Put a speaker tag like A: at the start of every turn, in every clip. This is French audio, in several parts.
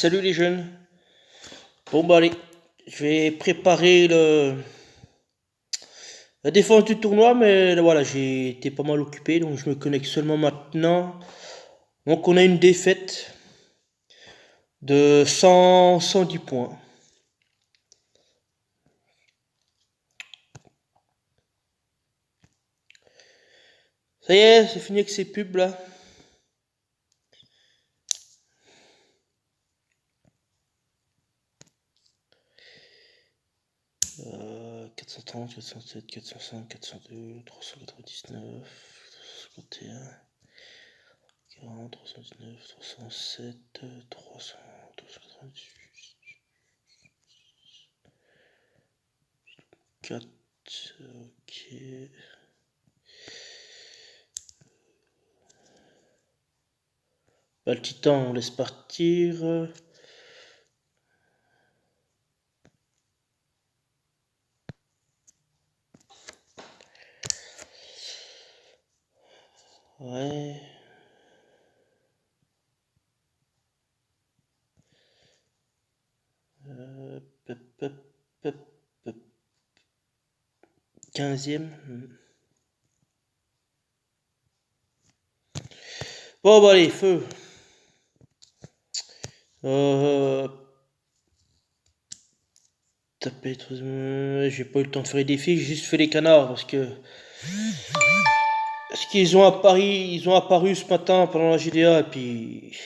A: Salut les jeunes. Bon bah allez, je vais préparer la défense du tournoi, mais voilà, j'ai été pas mal occupé, donc je me connecte seulement maintenant. Donc on a une défaite de 110 points. Ça y est, c'est fini avec ces pubs là. Euh, 430, 407, 405, 402, 399, 351, 40, 319, 307, 300, 398, 4, ok. Bah, le titan, on laisse partir. Ouais. Pop, pop, pop, pop. 15e. Bon, bah, allez, feu. Euh, taper, j'ai pas eu le temps de faire les défis, j'ai juste fait les canards parce qu'ils ont apparu ce matin pendant la GDA et puis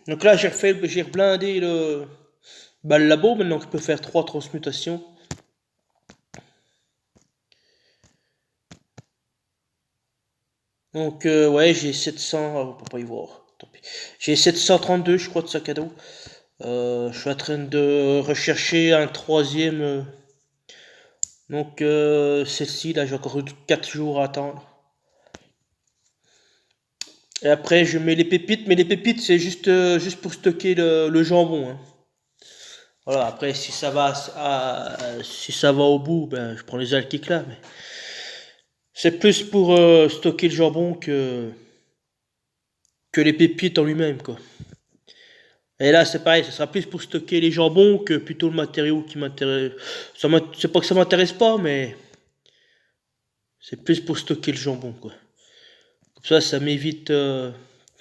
A: donc là j'ai reblindé le labo maintenant que je peux faire 3 transmutations. Donc ouais, j'ai 700, on peut pas y voir. Tant pis. J'ai 732 je crois de sac à dos. Je suis en train de rechercher un troisième. Donc celle-ci, là, j'ai encore 4 jours à attendre. Et après, je mets les pépites, mais les pépites, c'est juste pour stocker le jambon, hein. Voilà, après, si ça va au bout, ben, je prends les alkicks là, mais c'est plus pour stocker le jambon que les pépites en lui-même, quoi. Et là, c'est pareil, ça sera plus pour stocker les jambons que plutôt le matériau qui m'intéresse. C'est pas que ça m'intéresse pas, mais c'est plus pour stocker le jambon, quoi. Comme ça m'évite que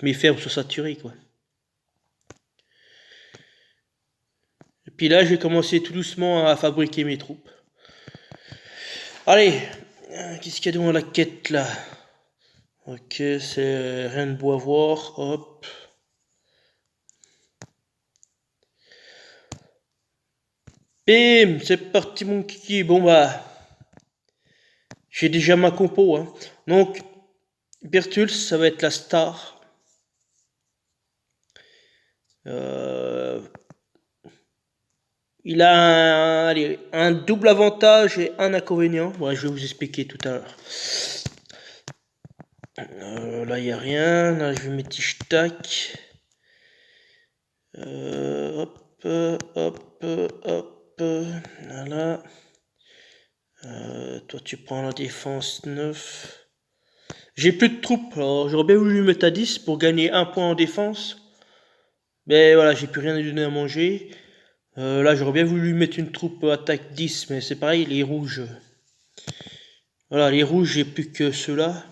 A: mes fermes soient saturées, quoi. Et puis là, je vais commencer tout doucement à fabriquer mes troupes. Allez, qu'est-ce qu'il y a dans la quête, là? Ok, c'est rien de beau à voir, hop. Bim, c'est parti mon kiki. Bon bah, j'ai déjà ma compo, hein. Donc, Bertulz, ça va être la star. Euh, il a un double avantage et un inconvénient. Ouais, je vais vous expliquer tout à l'heure. Là, il n'y a rien. Là, je vais mettre tac. Hop, hop, hop. Voilà. Toi, tu prends la défense 9. J'ai plus de troupes. Alors, j'aurais bien voulu mettre à 10 pour gagner un point en défense. Mais voilà, j'ai plus rien à lui donner à manger. Là, j'aurais bien voulu mettre une troupe attaque 10, mais c'est pareil, les rouges. Voilà, les rouges, j'ai plus que ceux-là.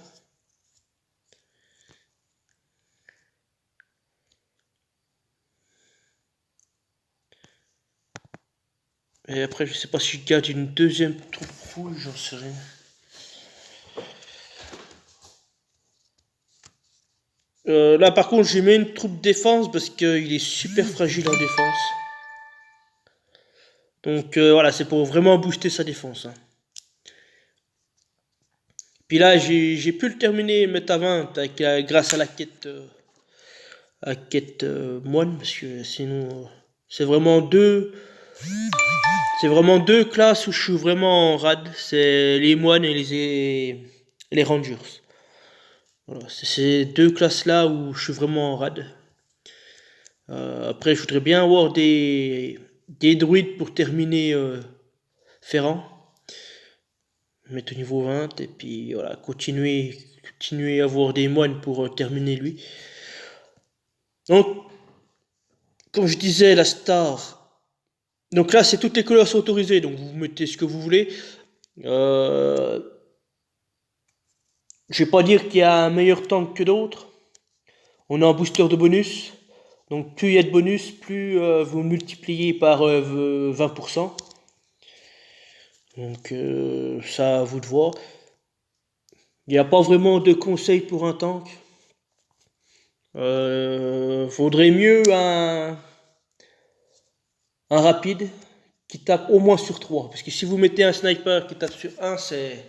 A: Et après, je sais pas si je garde une deuxième troupe rouge, j'en sais rien. Là, par contre, j'ai mis une troupe défense parce qu'il est super fragile en défense. Donc voilà, c'est pour vraiment booster sa défense, hein. Puis là, j'ai pu le terminer, mettre à 20 grâce à la quête moine, parce que sinon, c'est vraiment deux classes où je suis vraiment en rade. C'est les moines et les rangers. Voilà, c'est ces deux classes-là où je suis vraiment en rade. Après, je voudrais bien avoir des druides pour terminer Ferrand. mettre au niveau 20 et puis voilà, continuer à avoir des moines pour terminer lui. Donc, comme je disais, la star. Donc là, c'est toutes les couleurs sont autorisées, donc vous mettez ce que vous voulez. Je vais pas dire qu'il y a un meilleur tank que d'autres. On a un booster de bonus. Donc plus il y a de bonus, plus vous multipliez par 20%. Donc ça à vous de voir. Il n'y a pas vraiment de conseils pour un tank. Faudrait mieux un rapide qui tape au moins sur 3. Parce que si vous mettez un sniper qui tape sur 1, c'est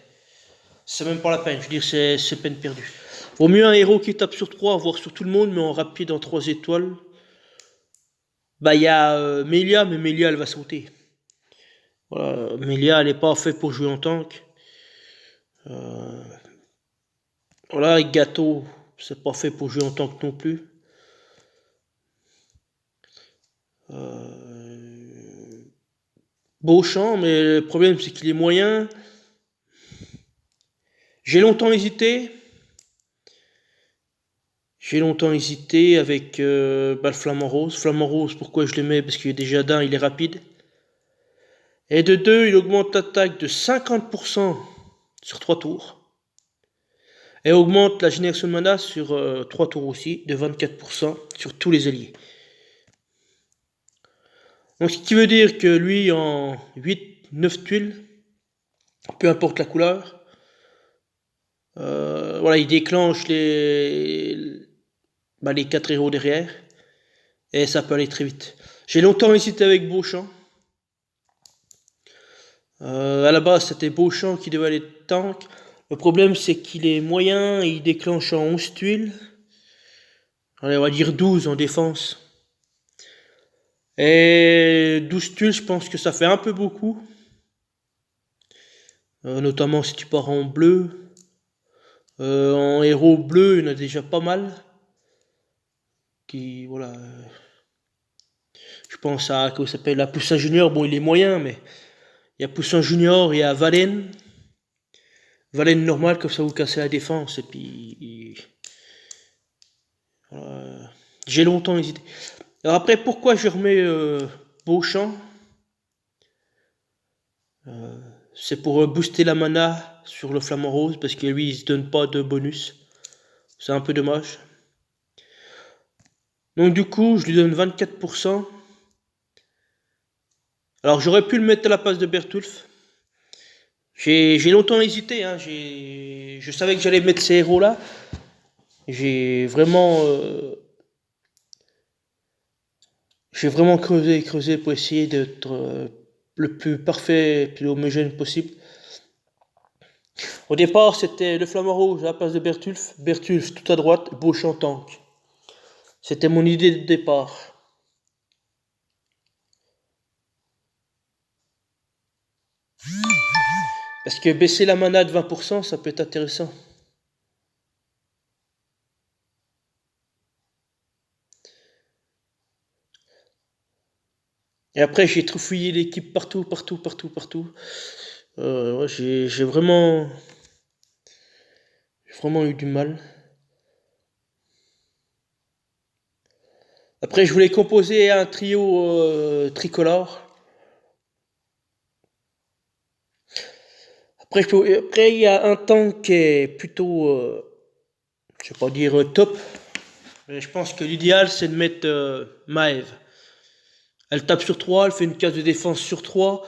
A: même pas la peine. Je veux dire, c'est peine perdue. Vaut mieux un héros qui tape sur 3, voire sur tout le monde, mais en rapide en 3 étoiles. Bah, il y a Melia, mais Melia, elle va sauter. Voilà, Melia, elle n'est pas faite pour jouer en tank. Voilà, avec Gâteau, c'est pas fait pour jouer en tank non plus. Beauchamp, mais le problème c'est qu'il est moyen. J'ai longtemps hésité. Avec le Flamant Rose. Flamant Rose, pourquoi je le mets? Parce qu'il est déjà d'un, il est rapide. Et de 2, il augmente l'attaque de 50% sur 3 tours. Et augmente la génération de mana sur 3 tours aussi, de 24% sur tous les alliés. Donc ce qui veut dire que lui, en 8-9 tuiles, peu importe la couleur, voilà, il déclenche les 4 héros derrière. Et ça peut aller très vite. J'ai longtemps hésité avec Beauchamp. À la base, c'était Beauchamp qui devait aller tank. Le problème, c'est qu'il est moyen et il déclenche en 11 tuiles. Allez, on va dire 12 en défense. Et 12 tuiles, je pense que ça fait un peu beaucoup. Notamment si tu pars en bleu. En héros bleu, il y en a déjà pas mal. Qui, voilà. Je pense à, comment s'appelle, la Poussin Junior. Bon, il est moyen, mais il y a Poussin Junior, il y a Valen. Valen normal, comme ça vous cassez la défense. Et puis. J'ai longtemps hésité. Alors après, pourquoi je remets Beauchamp? C'est pour booster la mana sur le Flamant Rose, parce que lui, il se donne pas de bonus. C'est un peu dommage. Donc du coup, je lui donne 24%. Alors j'aurais pu le mettre à la place de Bertulf. J'ai longtemps hésité. Hein. Je savais que j'allais mettre ces héros-là. J'ai vraiment... J'ai vraiment creusé pour essayer d'être le plus parfait et le plus homogène possible. Au départ, c'était le Flamant Rouge à la place de Bertulf. Bertulf tout à droite, Beauchamp tank. C'était mon idée de départ. Parce que baisser la mana de 20%, ça peut être intéressant. Et après, j'ai troufouillé l'équipe partout. Ouais, j'ai vraiment eu du mal. Après, je voulais composer un trio tricolore. Après, il y a un tank qui est plutôt, je vais pas dire top, mais je pense que l'idéal, c'est de mettre Maeve. Elle tape sur 3, elle fait une case de défense sur 3.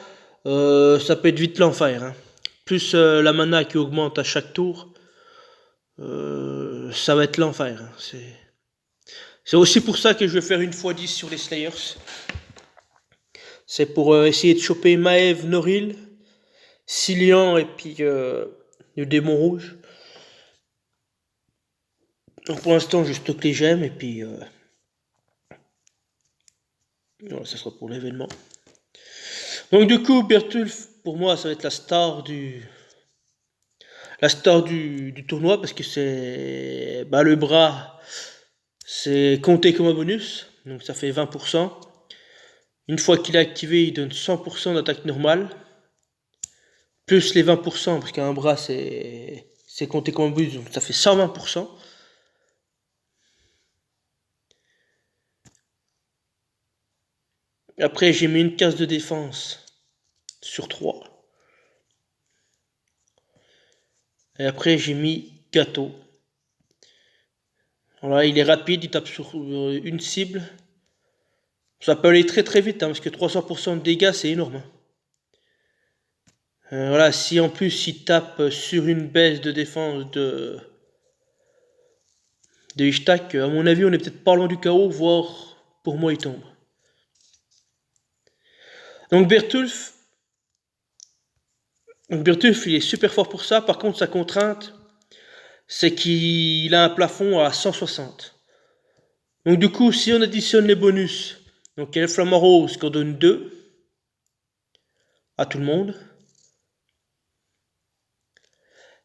A: Ça peut être vite l'enfer. Hein. Plus la mana qui augmente à chaque tour, ça va être l'enfer. Hein. C'est aussi pour ça que je vais faire une x10 sur les Slayers. C'est pour essayer de choper Maeve, Noril, Cillian et puis le démon rouge. Donc pour l'instant, je stocke les gemmes et puis voilà, ça sera pour l'événement. Donc du coup, Bertulf, pour moi, ça va être la star du tournoi parce que c'est le bras, c'est compté comme un bonus, donc ça fait 20%. Une fois qu'il est activé, il donne 100% d'attaque normale, plus les 20%, parce qu'un bras c'est compté comme un bonus, donc ça fait 120%. Après j'ai mis une case de défense sur 3. Et après j'ai mis gâteau. Voilà, il est rapide, il tape sur une cible. Ça peut aller très très vite, hein, parce que 300% de dégâts c'est énorme. Hein. Voilà, si en plus il tape sur une baisse de défense de Ishtak, à mon avis on est peut-être pas loin du chaos, voire pour moi il tombe. Donc Bertulf il est super fort pour ça, par contre sa contrainte c'est qu'il a un plafond à 160. Donc du coup si on additionne les bonus, donc il y a le flamant rose qu'on donne 2 à tout le monde.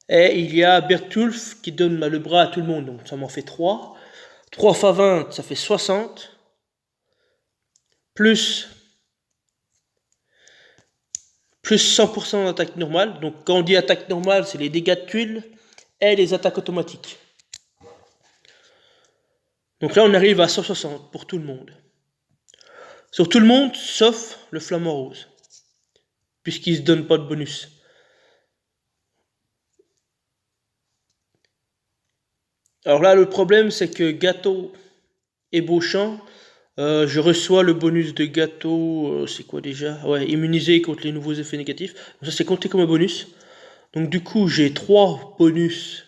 A: Et il y a Bertulf qui donne le bras à tout le monde, donc ça m'en fait 3. 3 x 20, ça fait 60. Plus 100% d'attaque normale. Donc quand on dit attaque normale, c'est les dégâts de tuiles et les attaques automatiques. Donc là, on arrive à 160 pour tout le monde. Sur tout le monde, sauf le flamant rose. Puisqu'il ne se donne pas de bonus. Alors là, le problème, c'est que Gâteau et Beauchamp, je reçois le bonus de Gâteau, c'est quoi déjà? Ouais, immunisé contre les nouveaux effets négatifs. Donc ça, c'est compté comme un bonus. Donc du coup, j'ai 3 bonus.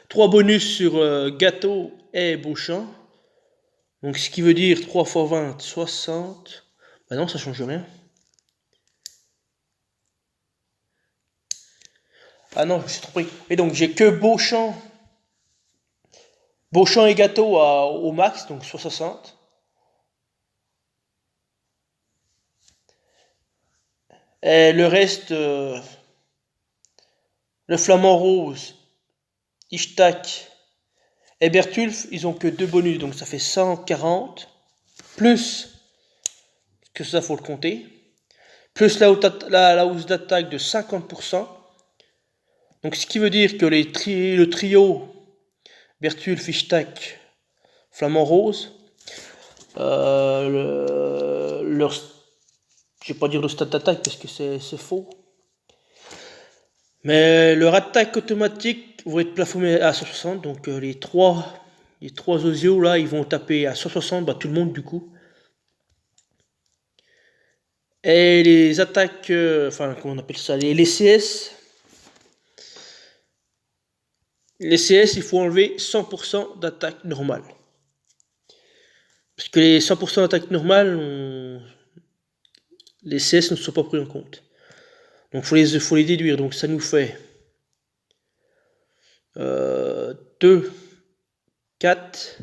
A: 3 bonus sur Gâteau et Beauchamp. Donc ce qui veut dire 3 x 20, 60. Bah non, ça change rien. Ah non, je me suis trompé. Et donc j'ai que Beauchamp et Gâteau au max, donc 60. Et le reste, le flamant rose, Ishtak et Bertulf, ils ont que 2 bonus, donc ça fait 140. Plus, que ça faut le compter, plus la hausse d'attaque de 50%. Donc ce qui veut dire que le trio Bertulf, Ishtak, flamant rose, leur, je vais pas dire le stade d'attaque parce que c'est faux. Mais leur attaque automatique vont être plafonnés à 160. Donc les trois osios là, ils vont taper à 160, bah tout le monde du coup. Et les attaques, enfin comment on appelle ça, les CS. Les CS, il faut enlever 100% d'attaque normale. Parce que les 100% d'attaque normale, les CS ne sont pas pris en compte. Donc il faut les déduire. Donc ça nous fait 2, 4,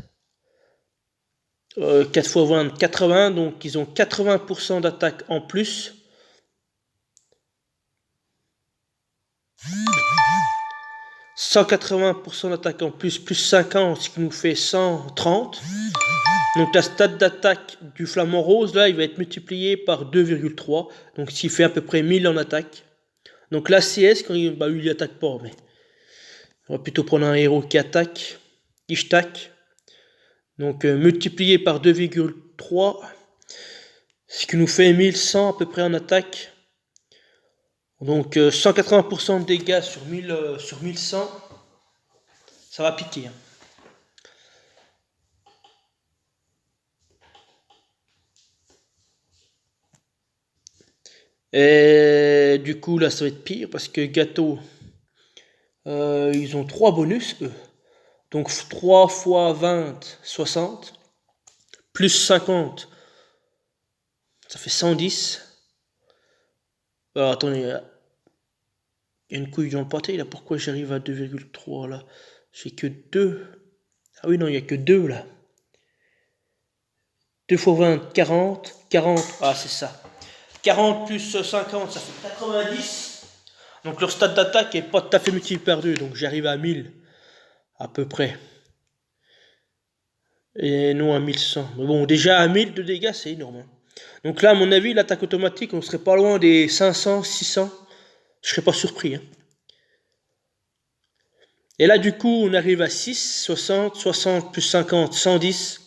A: 4 x 20, 80. Donc ils ont 80% d'attaque en plus. « 180% d'attaque en plus, plus 50, ce qui nous fait 130. Donc la stat d'attaque du flamant rose, là, il va être multiplié par 2,3. Donc ce qui fait à peu près 1000 en attaque. Donc l'ACS, quand il attaque pas, mais on va plutôt prendre un héros qui attaque, Ishtak. Donc multiplié par 2,3, ce qui nous fait 1100 à peu près en attaque. Donc 180% de dégâts sur 1100, ça va piquer. Hein. Et du coup là ça va être pire parce que Gâteau, ils ont 3 bonus eux. Donc 3 x 20, 60. Plus 50, ça fait 110. Alors attendez, il y a une couille dans le pâté là, pourquoi j'arrive à 2,3 là? J'ai que 2. Ah oui non, il n'y a que 2 là. 2 x 20, 40. 40, ah c'est ça. 40 plus 50, ça fait 90. Donc leur stade d'attaque est pas tout à fait multiplié par 2, donc j'arrive à 1000 à peu près. Et non à 1100. Mais bon, déjà à 1000 de dégâts, c'est énorme. Hein. Donc là, à mon avis, l'attaque automatique, on serait pas loin des 500, 600. Je serais pas surpris. Hein. Et là, du coup, on arrive à 6, 60, 60 plus 50, 110.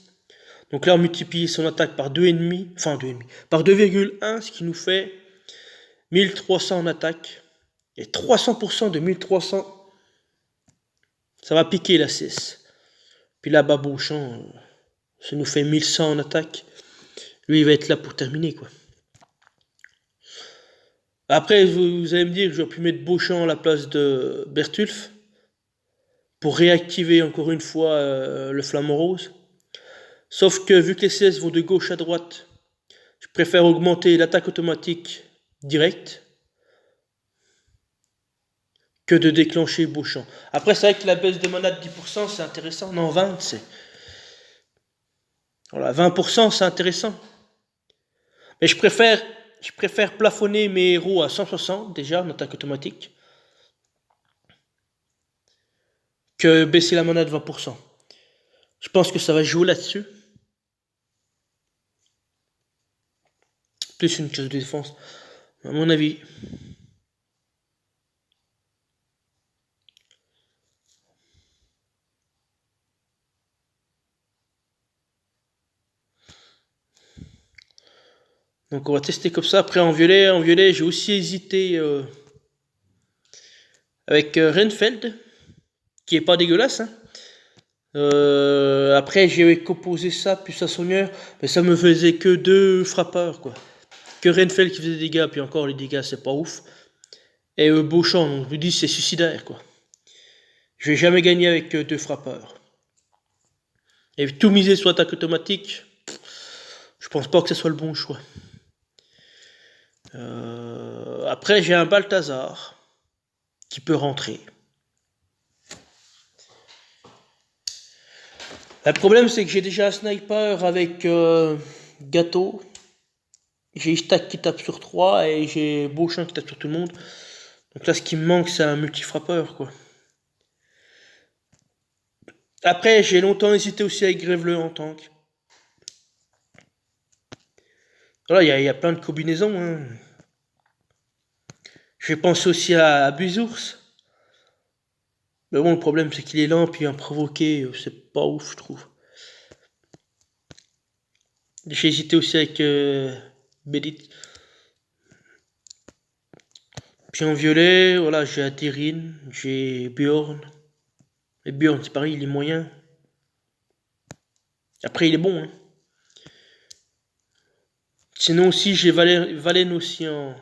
A: Donc là, on multiplie son attaque par 2,5, enfin 2,5, par 2,1, ce qui nous fait 1300 en attaque. Et 300% de 1300, ça va piquer la 6. Puis là-bas, Beauchamp, ça nous fait 1100 en attaque. Lui, il va être là pour terminer, quoi. Après, vous allez me dire que j'aurais pu mettre Beauchamp à la place de Bertulf pour réactiver encore une fois le flamant rose. Sauf que vu que les CS vont de gauche à droite, je préfère augmenter l'attaque automatique directe que de déclencher Beauchamp. Après, c'est vrai que la baisse de mana de 10%, c'est intéressant. Non, 20, c'est... Voilà, 20%, c'est intéressant. Mais je préfère plafonner mes héros à 160, déjà, en attaque automatique, que baisser la mana de 20%. Je pense que ça va jouer là-dessus. Plus une case de défense, à mon avis. Donc on va tester comme ça. Après en violet, j'ai aussi hésité avec Renfeld, qui est pas dégueulasse. Hein. Après j'ai composé ça plus à Sonneur, mais ça me faisait que 2 frappeurs quoi. Que Renfeld qui faisait des dégâts, puis encore les dégâts c'est pas ouf. Et Beauchamp, donc je me dis c'est suicidaire quoi. Je vais jamais gagner avec 2 frappeurs. Et tout miser sur attaque automatique, je pense pas que ce soit le bon choix. Après j'ai un Balthazar qui peut rentrer. Le problème c'est que j'ai déjà un sniper avec Gâteau. J'ai Ishtak qui tape sur 3 et j'ai Beauchamp qui tape sur tout le monde. Donc là ce qui me manque c'est un multifrappeur quoi. Après j'ai longtemps hésité aussi avec Grèveleux en tank. Voilà, il y a plein de combinaisons. Hein. Je vais penser aussi à Buzours. Mais bon, le problème, c'est qu'il est lent, puis un provoqué, c'est pas ouf, je trouve. J'ai hésité aussi avec Bélit. Puis en violet, voilà, j'ai Atherin, j'ai Bjorn. Et Bjorn, c'est pareil, il est moyen. Après, il est bon. Hein. Sinon aussi, j'ai Valen aussi en...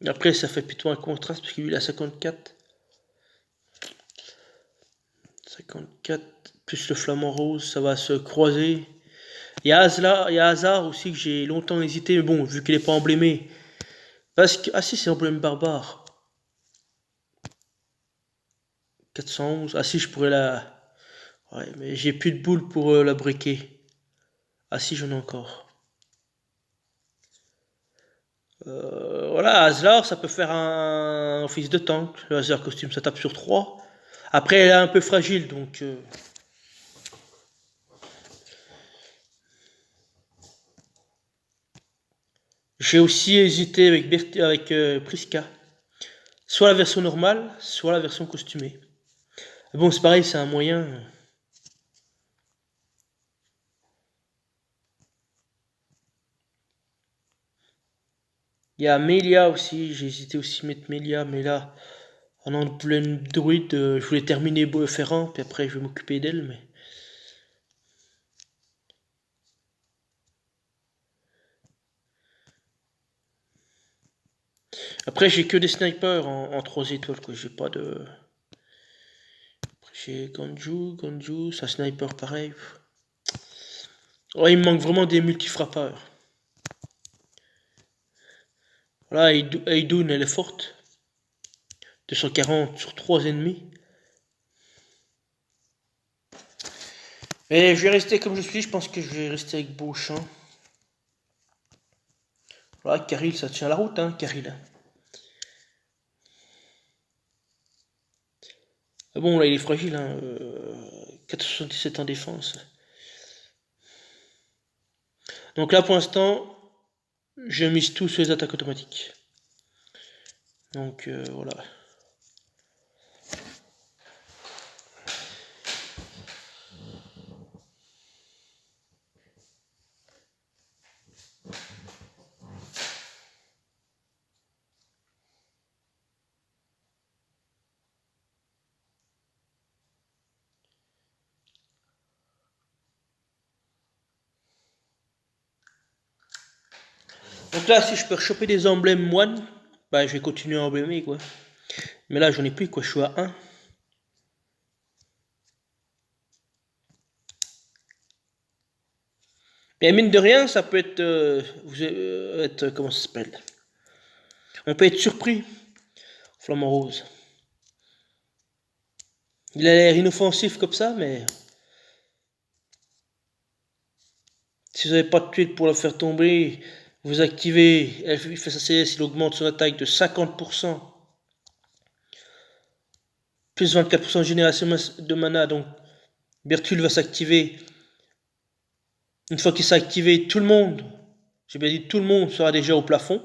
A: Après, ça fait plutôt un contraste, parce qu'il a 54. 54, plus le flamant rose, ça va se croiser. Il y a Hazard aussi que j'ai longtemps hésité, mais bon, vu qu'il n'est pas emblémé. Parce que, ah si, c'est emblème barbare. 411. Ah si, je pourrais la... Ouais, mais j'ai plus de boules pour la briquer. Ah si, j'en ai encore. Voilà, Hazard, ça peut faire un office de tank. Le Hazard costume, ça tape sur 3. Après, elle est un peu fragile, donc... J'ai aussi hésité avec Priska. Soit la version normale, soit la version costumée. Bon, c'est pareil, c'est un moyen. Il y a Melia aussi, j'ai hésité aussi à mettre Melia, mais là, en pleine druide, je voulais terminer Ferrand, puis après je vais m'occuper d'elle, mais... Après, j'ai que des snipers en 3 étoiles, quoi. J'ai pas de... Après, j'ai Ganju, c'est un sniper pareil. Ouais, il me manque vraiment des multifrappeurs. Voilà, Eidoun, elle est forte. 240 sur 3 ennemis. Et je vais rester comme je suis, je pense que je vais rester avec Beauchamp. Voilà, Karil, ça tient la route, hein, Karil. Ah bon, là, il est fragile, hein. 4,77 en défense. Donc là, pour l'instant, je mise tout sur les attaques automatiques. Donc voilà. Donc là, si je peux choper des emblèmes moines, bah je vais continuer à emblémer, quoi. Mais là, j'en ai plus, quoi. Je suis à 1. Mais mine de rien, ça peut être, comment ça s'appelle? On peut être surpris, Flamant Rose. Il a l'air inoffensif comme ça, mais si vous n'avez pas de tuile pour le faire tomber, vous activez, il fait sa CS, il augmente son attaque de 50%, plus 24% de génération de mana, donc Bertul va s'activer. Une fois qu'il s'est activé, tout le monde, j'ai bien dit tout le monde sera déjà au plafond,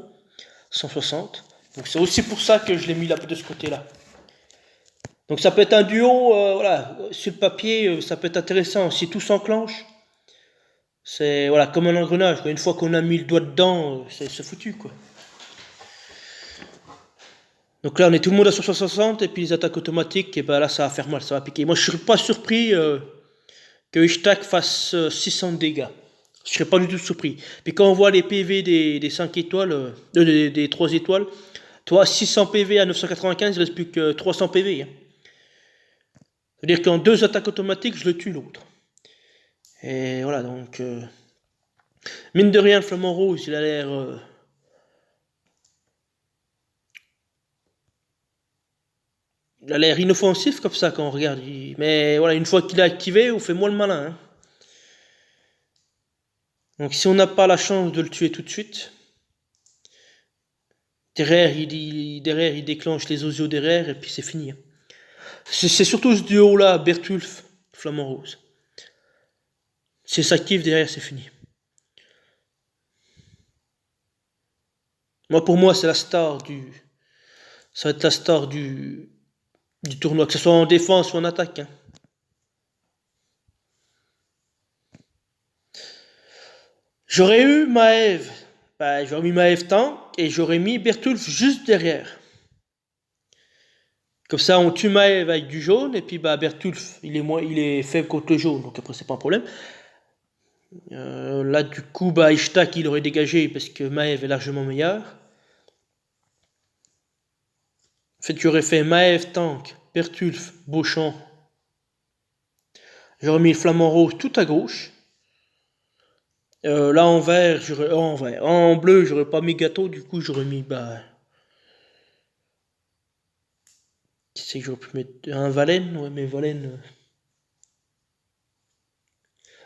A: 160. Donc c'est aussi pour ça que je l'ai mis là de ce côté-là. Donc ça peut être un duo, voilà, sur le papier, ça peut être intéressant. Si tout s'enclenche, c'est voilà, comme un engrenage, quoi. Une fois qu'on a mis le doigt dedans, c'est foutu, quoi. Donc là, on est tout le monde à 160 et puis les attaques automatiques, et ben là, ça va faire mal, ça va piquer. Moi, je serais pas surpris que Ishtak fasse 600 dégâts. Je serais pas du tout surpris. Puis quand on voit les PV des 5 étoiles, des 3 étoiles, toi, 600 PV à 995, il reste plus que 300 PV. Hein. C'est-à-dire qu'en 2 attaques automatiques, je le tue l'autre. Et voilà, donc... mine de rien, le Flamant Rose, il a l'air... il a l'air inoffensif comme ça quand on regarde. Mais voilà, une fois qu'il est activé, on fait moins le malin. Hein. Donc si on n'a pas la chance de le tuer tout de suite, derrière il déclenche les osios derrière et puis c'est fini. Hein. C'est surtout ce duo-là, Bertulf, Flamant Rose. Si ça s'active derrière, c'est fini. Moi, pour moi, c'est la star du... Ça va être la star du tournoi, que ce soit en défense ou en attaque. Hein. J'aurais eu Maëv. Bah, j'aurais mis Maëv tank et j'aurais mis Bertulf juste derrière. Comme ça, on tue Maëv avec du jaune et puis bah, Bertulf, il est faible contre le jaune, donc après, c'est pas un problème. Là, du coup, bah, Ishtak, il aurait dégagé parce que Maëv est largement meilleur. En fait, j'aurais fait Maëv tank, Bertulf, Beauchamp. J'aurais mis le Flamant Rose tout à gauche. Là en vert, en bleu, j'aurais pas mis gâteau, du coup j'aurais mis bah. Qui c'est que j'aurais pu mettre un Valen, ouais mais Valen.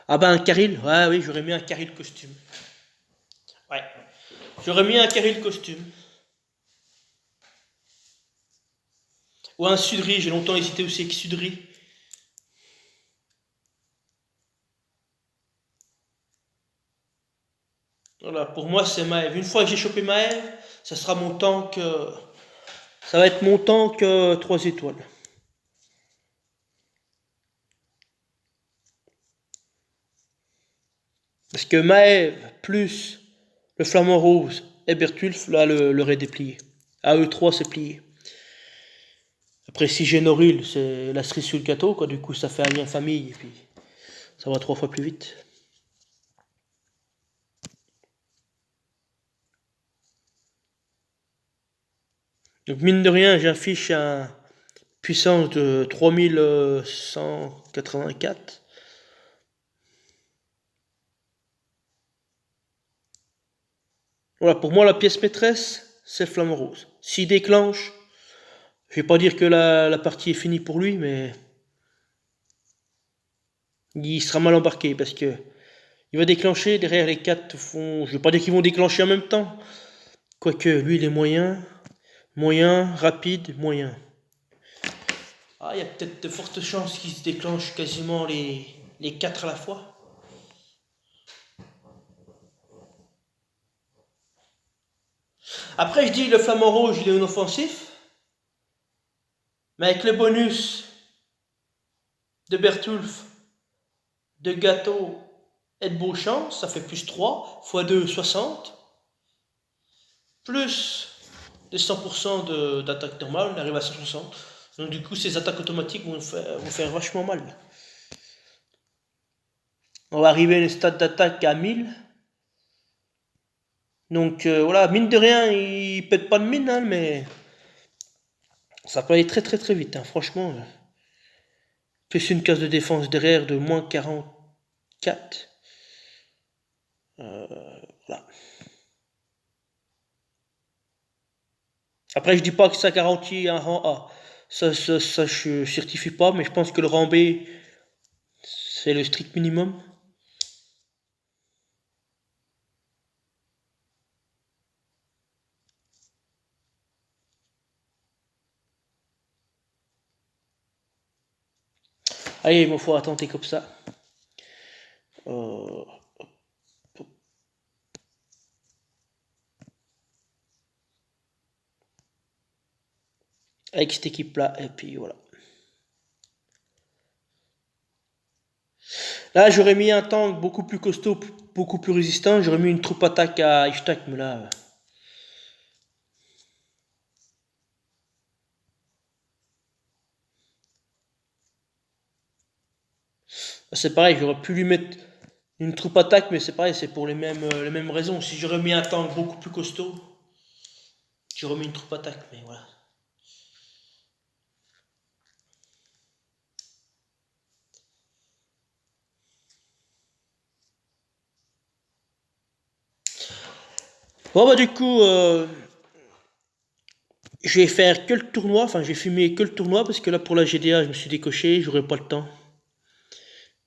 A: Ah bah un Caril, ouais oui j'aurais mis un Caril costume. Ouais. J'aurais mis un Caril costume. Ou un Sudri, j'ai longtemps hésité aussi avec Sudri. Voilà, pour moi c'est Maëv. Une fois que j'ai chopé Maëv, ça sera mon tank. Ça va être mon tank 3 étoiles. Parce que Maëv plus le Flamant Rose et Bertulf, là le raid est plié. À eux 3 c'est plié. Après si j'ai Noril, c'est la cerise sur le gâteau, quoi. Du coup ça fait un lien famille et puis ça va 3 fois plus vite. Donc mine de rien, j'affiche un puissance de 3184. Voilà, pour moi la pièce maîtresse, c'est le Flamant Rose. S'il déclenche, je vais pas dire que la partie est finie pour lui, mais il sera mal embarqué parce que il va déclencher, derrière les 4 font... Je vais pas dire qu'ils vont déclencher en même temps. Quoique, lui il est moyen, rapide, moyen. Ah, il y a peut-être de fortes chances qu'ils se déclenchent quasiment les 4 à la fois. Après, je dis le flamant rouge, il est inoffensif. Mais avec le bonus de Bertulf, de Gâteau et de Beauchamp, ça fait plus 3 x 2, 60. Plus de 100% d'attaque normale, on arrive à 160. Donc du coup, ces attaques automatiques vont faire vachement mal. On va arriver à une stade d'attaque à 1000. Donc voilà, mine de rien, il pète pas de mine, hein, mais ça peut aller très très très vite, hein, franchement. Plus une case de défense derrière de moins 44. Voilà. Après, je dis pas que ça garantit un rang A. Ça je certifie pas, mais je pense que le rang B, c'est le strict minimum. Allez, il m'en faut attenter comme ça. Euh, avec cette équipe-là, et puis voilà. Là, j'aurais mis un tank beaucoup plus costaud, beaucoup plus résistant. J'aurais mis une troupe attaque à Ishtak, mais là, c'est pareil. J'aurais pu lui mettre une troupe attaque, mais c'est pareil, c'est pour les mêmes raisons. Si j'aurais mis un tank beaucoup plus costaud, j'aurais mis une troupe attaque, mais voilà. Bon bah du coup, je vais faire que le tournoi. Enfin, j'ai filmé que le tournoi parce que là pour la GDA, je me suis décoché, j'aurai pas le temps.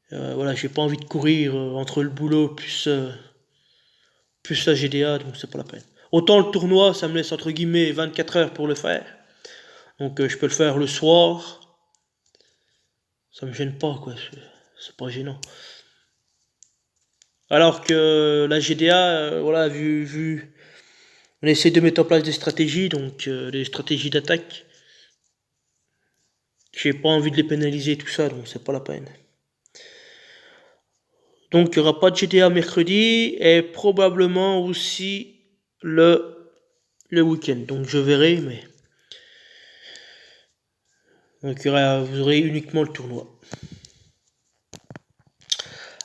A: Voilà, j'ai pas envie de courir entre le boulot plus la GDA, donc c'est pas la peine. Autant le tournoi, ça me laisse entre guillemets 24 heures pour le faire. Donc je peux le faire le soir. Ça me gêne pas, quoi. C'est pas gênant. Alors que la GDA, voilà, on essaie de mettre en place des stratégies, donc des stratégies d'attaque. J'ai pas envie de les pénaliser, tout ça, donc c'est pas la peine. Donc il n'y aura pas de GTA mercredi et probablement aussi le week-end. Donc je verrai, mais donc vous aurez uniquement le tournoi.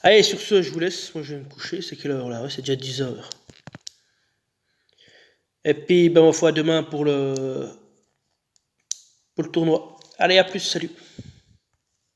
A: Allez, sur ce, je vous laisse. Moi, je vais me coucher. C'est quelle heure là? Ouais, c'est déjà 10 h. Et puis, ben, on va demain pour le tournoi. Allez, à plus, salut.